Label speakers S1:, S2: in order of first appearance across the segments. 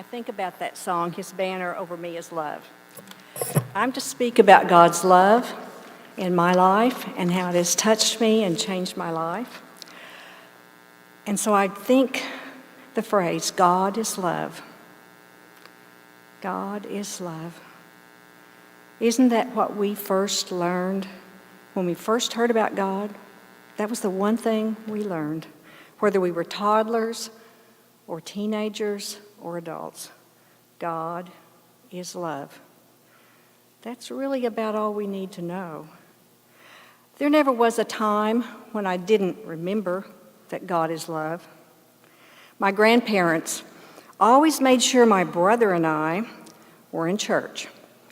S1: think about that song, His Banner Over Me is Love. I'm to speak about God's love in my life and how it has touched me and changed my life. And so I think the phrase, God is love. God is love. Isn't that what we first learned when we first heard about God? That was the one thing we learned, whether we were toddlers or teenagers or adults. God is love. That's really about all we need to know. There never was a time when I didn't remember that God is love. My grandparents always made sure my brother and I were in church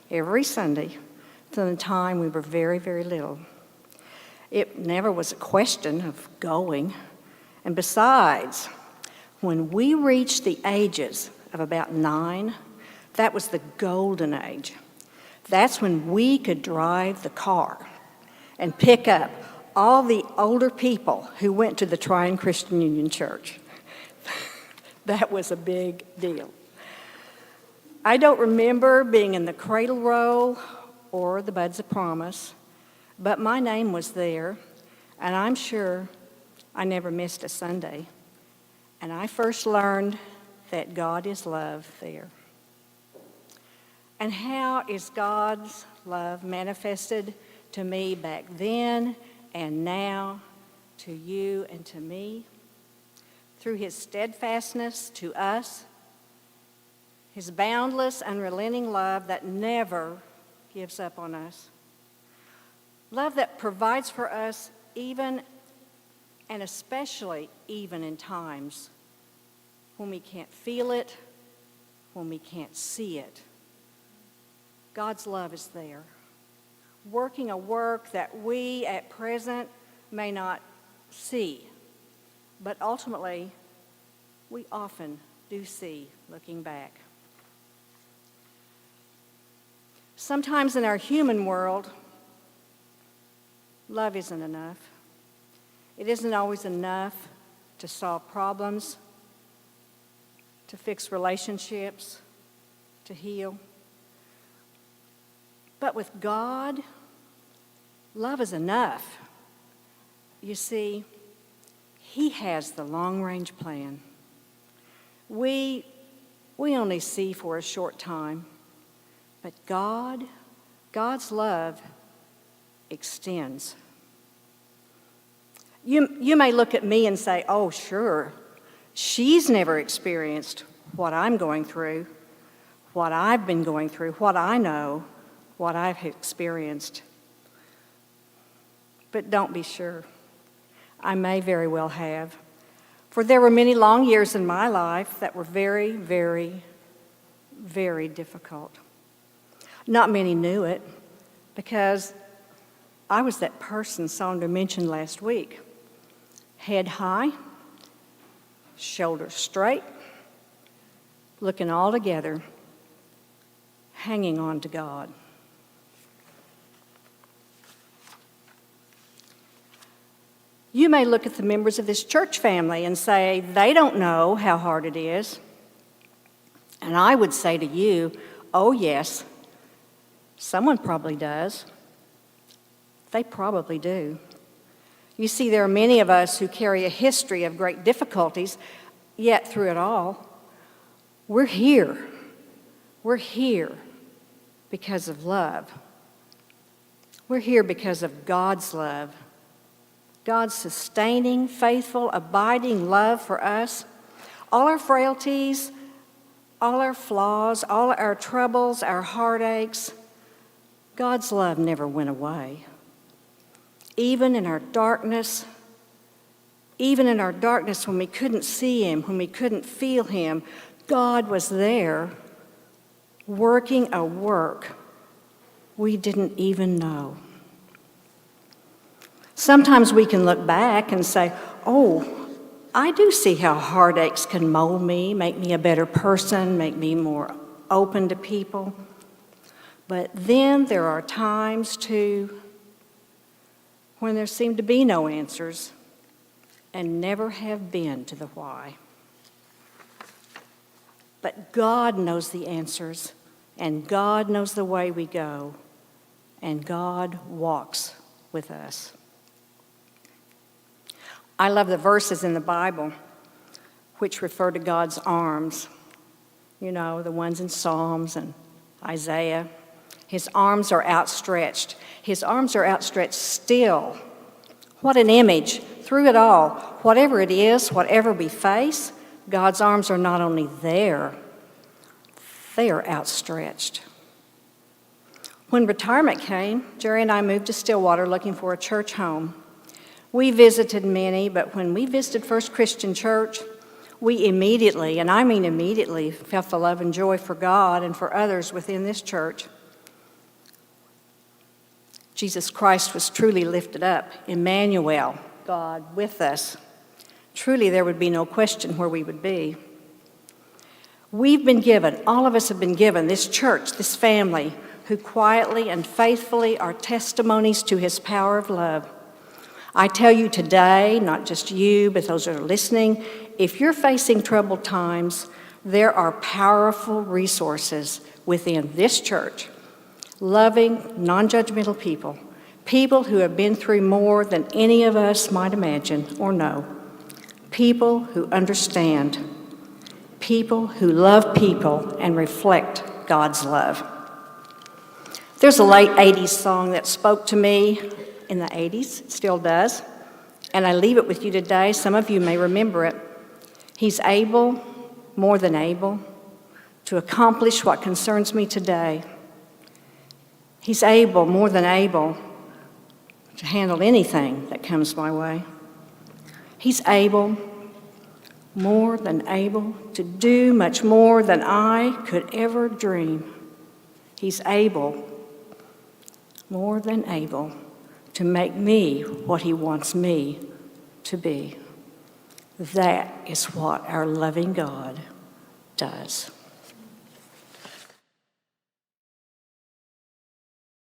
S1: every Sunday from the time we were very, very little. It never was a question of going. And besides, when we reached the ages of about 9, that was the golden age. That's when we could drive the car and pick up all the older people who went to the Tryon Christian Union Church. That was a big deal. I don't remember being in the cradle roll or the buds of promise, but my name was there, and I'm sure I never missed a Sunday. And I first learned that God is love there. And how is God's love manifested to me back then and now, to you and to me? Through his steadfastness to us, his boundless, unrelenting love that never gives up on us. Love that provides for us even and especially even in times when we can't feel it, when we can't see it. God's love is there, working a work that we at present may not see, but ultimately we often do see looking back. Sometimes in our human world, love isn't enough. It isn't always enough to solve problems, to fix relationships, to heal. But with God, love is enough. You see, he has the long-range plan. We only see for a short time, but God's love extends. You may look at me and say, oh, sure, she's never experienced what I'm going through, what I've been going through, what I know, what I've experienced. But don't be sure. I may very well have. For there were many long years in my life that were very, very, very difficult. Not many knew it because I was that person Sandra mentioned last week. Head high, shoulders straight, looking all together, hanging on to God. You may look at the members of this church family and say, they don't know how hard it is. And I would say to you, oh yes, someone probably does. They probably do. You see, there are many of us who carry a history of great difficulties, yet through it all, we're here. We're here because of love. We're here because of God's love. God's sustaining, faithful, abiding love for us. All our frailties, all our flaws, all our troubles, our heartaches, God's love never went away. Even in our darkness when we couldn't see him, when we couldn't feel him, God was there working a work we didn't even know. Sometimes we can look back and say, oh, I do see how heartaches can mold me, make me a better person, make me more open to people. But then there are times, too, when there seem to be no answers and never have been to the why. But God knows the answers, and God knows the way we go, and God walks with us. I love the verses in the Bible which refer to God's arms. You know, the ones in Psalms and Isaiah. His arms are outstretched. His arms are outstretched still. What an image. Through it all, whatever it is, whatever we face, God's arms are not only there, they are outstretched. When retirement came, Jerry and I moved to Stillwater looking for a church home. We visited many, but when we visited First Christian Church, we immediately, and I mean immediately, felt the love and joy for God and for others within this church. Jesus Christ was truly lifted up, Emmanuel, God with us. Truly, there would be no question where we would be. We've been given, all of us have been given, this church, this family, who quietly and faithfully are testimonies to his power of love. I tell you today, not just you, but those that are listening, if you're facing troubled times, there are powerful resources within this church. Loving, non-judgmental people, people who have been through more than any of us might imagine or know, people who understand, people who love people and reflect God's love. There's a late 80s song that spoke to me in the 80s, it still does, and I leave it with you today. Some of you may remember it. He's able, more than able, to accomplish what concerns me today. He's able, more than able, to handle anything that comes my way. He's able, more than able, to do much more than I could ever dream. He's able, more than able, to make me what he wants me to be. That is what our loving God does.